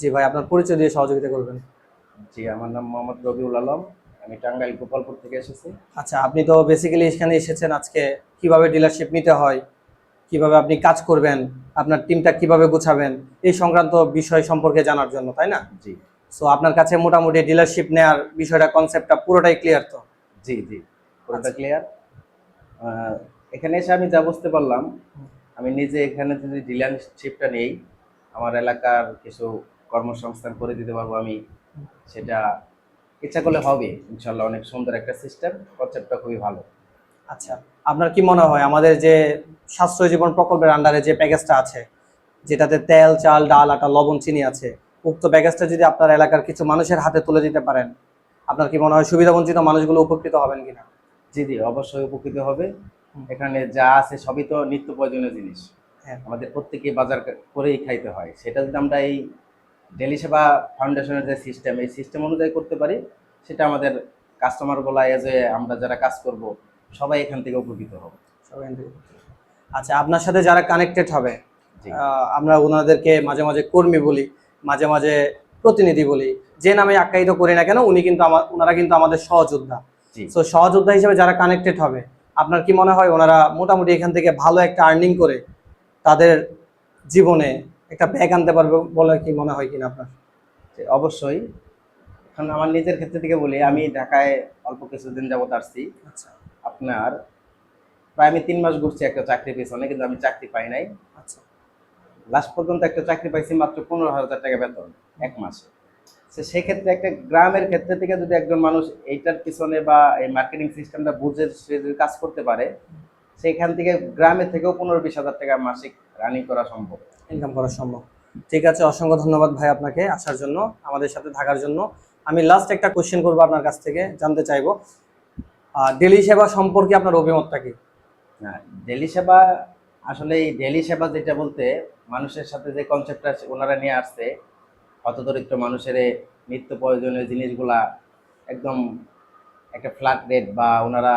জি ভাই, আপনার পরিচয় দিয়ে সহযোগিতা করবেন। জি, আমার নাম মোহাম্মদ রবিউল আলম। আমি টাঙ্গাইল গোপালপুর থেকে এসেছি। আচ্ছা, আপনি তো বেসিক্যালি এখানে এসেছেন আজকে কিভাবে ডিলারশিপ নিতে হয়, কিভাবে আপনি কাজ করবেন, আপনার টিমটা কিভাবে গুছাবেন, এই সংক্রান্ত বিষয় সম্পর্কে জানার জন্য, তাই না? জি সো আপনার কাছে মোটামুটি ডিলারশিপ নেওয়ার বিষয়টা, কনসেপ্টটা পুরোটাই ক্লিয়ার তো? জি জি পুরোটা আচ্ছা। ক্লিয়ার। এখানে এসে আমি যা বুঝতে পারলাম, আমি নিজে এখানে যদি ডিলারশিপটা নেই, আমার এলাকার কিছু কর্মসংস্থান করে দিতে পারবো আমি। সেটা ইচ্ছা করলে হবে ইনশাল্লাহ। অনেক সুন্দর একটা সিস্টেম, কনসেপ্টটা খুবই ভালো। আচ্ছা, আপনার কি মনে হয় আমাদের যে সাশ্রয় জীবন প্রকল্পের আন্ডারে যে প্যাকেজটা আছে, যেটাতে তেল, চাল, ডাল, আটা, লবণ, চিনি আছে, উক্ত প্যাকেজটা যদি আপনার এলাকার কিছু মানুষের হাতে তুলে দিতে পারেন, আপনার কি মনে হয় সুবিধাবঞ্চিত মানুষগুলো উপকৃত হবেন কিনা? জি জি, অবশ্যই উপকৃত হবে। এখানে যা আছে সবই তো নিত্য প্রয়োজনীয় জিনিস, হ্যাঁ। আমাদের প্রত্যেকেই বাজার করেই খাইতে হয়। সেটা যদি আমরা এই ডেলি সেবা ফাউন্ডেশনের যে সিস্টেম, এই সিস্টেম অনুযায়ী করতে পারি, সেটা আমাদের কাস্টমারগুলো এজ এ আমরা যারা কাজ করব সবাই এখান থেকে উপকৃত হব। সবাই এনজয় করতে পারে। আচ্ছা, আপনার সাথে যারা কানেক্টেড হবে, জি আমরা ওনাদেরকে মাঝে মাঝে কর্মী বলি, মাঝে মাঝে প্রতিনিধি বলি, যে নামে আখ্যায়িত করি না কেন, ওনারা কিন্তু আমাদের সহযোদ্ধা। জি সো সহযোদ্ধা হিসেবে যারা কানেক্টেড হবে, আপনার কি মনে হয় ওনারা মোটামুটি এখান থেকে ভালো একটা আর্নিং করে তাদের জীবনে একটা ব্যাগ আনতে পারবে বলে কি মনে হয় কিনা আপনার? জি, অবশ্যই। এখন আমার নিজের ক্ষেত্রে থেকে বলি, আমি ঢাকায় অল্প কিছুদিন যাবত আসছি। আচ্ছা। আপনার প্রায় আমি 3 মাস ঘুরছি একটা চাকরির পেছনে, কিন্তু আমি চাকরি পাই নাই। আচ্ছা। লাস্ট পর্যন্ত একটা চাকরি পাইছি মাত্র 15,000 টাকা বেতন এক মাসে। সেক্ষেত্রে একটা গ্রামের ক্ষেত্রে থেকে যদি একজন মানুষ এইটার পিছনে বা এই মার্কেটিং সিস্টেমটা বুঝে সে যদি কাজ করতে পারে, সেখান থেকে গ্রামে থেকেও 15-20 হাজার টাকা মাসিক রানিং করা সম্ভব। ইনকাম করা সম্ভব। ঠিক আছে, অসংখ্য ধন্যবাদ ভাই আপনাকে আসার জন্য, আমাদের সাথে থাকার জন্য। আমি লাস্ট একটা কোশ্চেন করবো আপনার কাছ থেকে, জানতে চাইবো ডেলি সেবা সম্পর্কে আপনার অভিমতটা কি? হ্যাঁ, ডেলি সেবা, আসলে এই ডেলি সেবা যেটা বলতে, মানুষের সাথে যে কনসেপ্টটা ওনারা নিয়ে আসছে, হতদরিদ্র মানুষের নিত্য প্রয়োজনীয় জিনিসগুলা একদম একটা ফ্ল্যাট রেট, বা ওনারা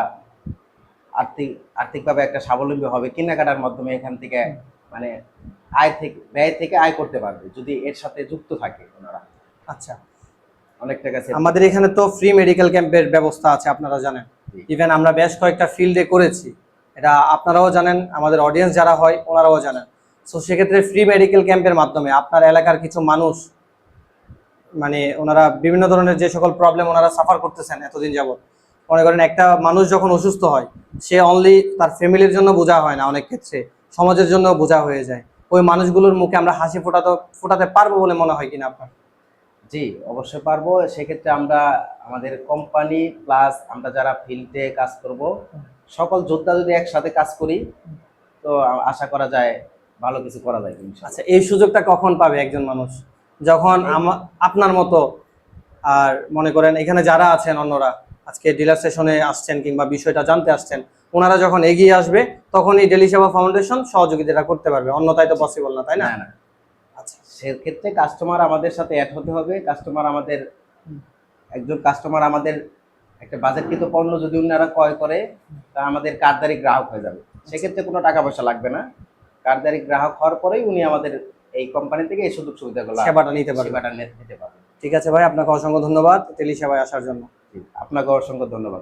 আর্থিকভাবে একটা স্বাবলম্বী হবে কেনাকাটার মাধ্যমে, এখান থেকে মানে ব্যয় থেকে আয় করতে পারবে যদি এর সাথে যুক্ত থাকে ওনারা। আচ্ছা, অনেক টাকা সেভ করতে আমাদের এখানে তো ফ্রি মেডিকেল ক্যাম্পের ব্যবস্থা আছে, আপনারা জানেন। পারবে। ইভেন আমরা বেশ কয়েকটা ফিল্ডে করেছি, এটা আপনারাও জানেন, আমাদের অডিয়েন্স যারা হয় ওনারাও জানেন। সো সেক্ষেত্রে ফ্রি মেডিকেল ক্যাম্পের মাধ্যমে আপনার এলাকার কিছু মানুষ, মানে ওনারা বিভিন্ন ধরনের যে সকল প্রবলেম ওনারা সাফার করতেছেন এতদিন যাবত, মনে করেন একটা মানুষ যখন অসুস্থ হয়, সে অনলি তার ফ্যামিলির জন্য বোঝা হয় না, অনেক ক্ষেত্রে সমাজের জন্য বোঝা হয়ে যায়। ওই মানুষগুলোর মুখে আমরা হাসি ফোটাতে পারবো বলে মনে হয় কিনা আপনার? জি, অবশ্যই পারবো। সেক্ষেত্রে আমরা আমাদের কোম্পানি প্লাস আমরা যারা ফিল্ডে কাজ করব, সকল যোদ্ধা যদি একসাথে কাজ করি, তো আশা করা যায় ভালো কিছু করা যায় আচ্ছা, ইনশাআল্লাহ। এই সুযোগটা কখন পাবে একজন মানুষ? যখন এই আপনার মতো, আর মনে করেন এখানে যারা আছেন অন্যরা, আজকে ডিলার সেশনে আসছেন কিংবা বিষয়টা জানতে আসছেন, ওনারা যখন এগিয়ে আসবে, তখনই ডেলি সেবা ফাউন্ডেশন সহযোগিতা করতে পারবে, অন্যথায় তো পসিবল না, তাই না? না না, আচ্ছা। সেক্ষেত্রে কাস্টমার আমাদের সাথে অ্যাড হতে হবে। একজন কাস্টমার আমাদের একটা বাজেটকৃত পণ্য যদি ওনারা ক্রয় করে, তা আমাদের কার্ডদারি গ্রাহক হয়ে যাবে। সেক্ষেত্রে কোনো টাকা পয়সা লাগবে না। কার্ডদারি গ্রাহক হওয়ার পরেই উনি আমাদের এই কোম্পানি থেকে এই সুযোগ সুবিধাগুলো সেবাটা নিতে পারবে। সেবাটা নিতে পারবে। ঠিক আছে ভাই, আপনাকে অসংখ্য ধন্যবাদ টেলি সেবায় আসার জন্য। আপনাকে অসংখ্য ধন্যবাদ।